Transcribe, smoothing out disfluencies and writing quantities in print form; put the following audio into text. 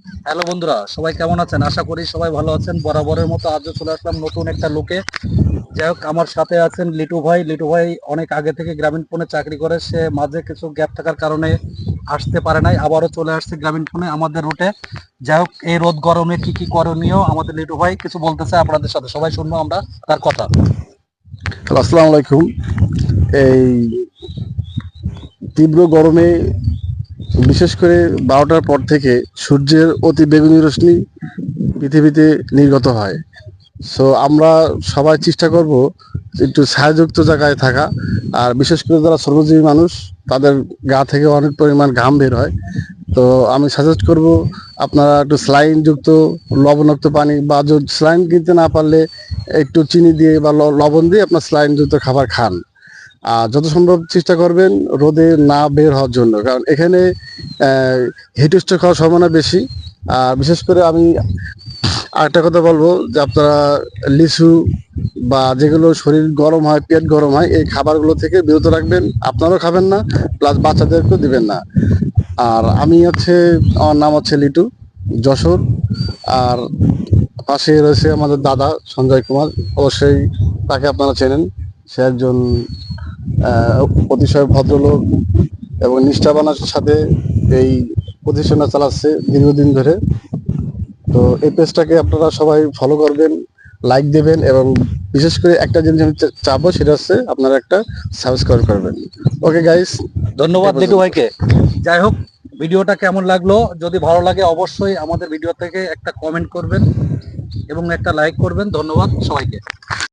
Hello বন্ধুরা, সবাই কেমন আছেন? আশা করি সবাই ভালো আছেন। বরাবরের মতো আজও চলে আসলাম নতুন একটা লোকে। যাই হোক, আমার সাথে আছেন লিটু ভাই। লিটু ভাই অনেক আগে থেকে গ্রামীণ ফোনে চাকরি করে, সে মাঝে কিছু গ্যাপ থাকার কারণে আসতে পারে নাই, আবারও চলে আসছে গ্রামীণ ফোনে আমাদের রুটে। যাই হোক, এই রোদ গরমে কি কি করণীয় আমাদের লিটু ভাই কিছু বলতে চায় আপনাদের সাথে, সবাই শুনবো আমরা তার কথা। হ্যালো, আসসালামু আলাইকুম। এই তীব্র গরমে বিশেষ করে 12টার পর থেকে সূর্যের অতি বেগুনি রশ্মি পৃথিবীতে নির্গত হয়। সো আমরা সবাই চেষ্টা করব একটু ছায়াযুক্ত জায়গায় থাকা। আর বিশেষ করে যারা শ্রমজীবী মানুষ, তাদের গা থেকে অনেক পরিমাণ ঘাম বের হয়। তো আমি সাজেস্ট করব আপনারা একটু স্যালাইন যুক্ত লবণাক্ত পানি, বা যদি স্যালাইন কিনতে না পারলে একটু চিনি দিয়ে বা লবণ দিয়ে আপনার স্যালাইন যুক্ত খাবার খান। আর যত সম্ভব চেষ্টা করবেন রোদে না বের হওয়ার জন্য, কারণ এখানে হিটস্ট্রোক হওয়ার সম্ভাবনা বেশি। আর বিশেষ করে আমি আরেকটা কথা বলবো যে আপনারা লিচু বা যেগুলো শরীর গরম হয়, পেট গরম হয়, এই খাবারগুলো থেকে বিরত রাখবেন। আপনারাও খাবেন না, প্লাস বাচ্চাদেরকেও দিবেন না। আর আমি আমার নাম হচ্ছে লিটু, যশোর। আর পাশে রয়েছে আমাদের দাদা সঞ্জয় কুমার। অবশ্যই তাকে আপনারা চেনেন। সে একজন আহ, অতিশয় ভদ্রলোক এবং নিষ্ঠাবানের সাথে এই প্রতিষ্ঠানটা চালাচ্ছে দীর্ঘদিন ধরে। তো এই পেজটাকে আপনারা সবাই ফলো করবেন, লাইক দেবেন, এবং বিশেষ করে একটা জিনিস আমি চাবো, সেটা হচ্ছে আপনারা একটা সাবস্ক্রাইব করবেন। ওকে গাইস, এই ধন্যবাদ লিটু পর্যন্ত। ভাইকে। যাই হোক, ভিডিওটা কেমন লাগলো? যদি ভালো লাগে অবশ্যই আমাদের ভিডিও থেকে একটা কমেন্ট করবেন এবং একটা লাইক করবেন। ধন্যবাদ সবাইকে।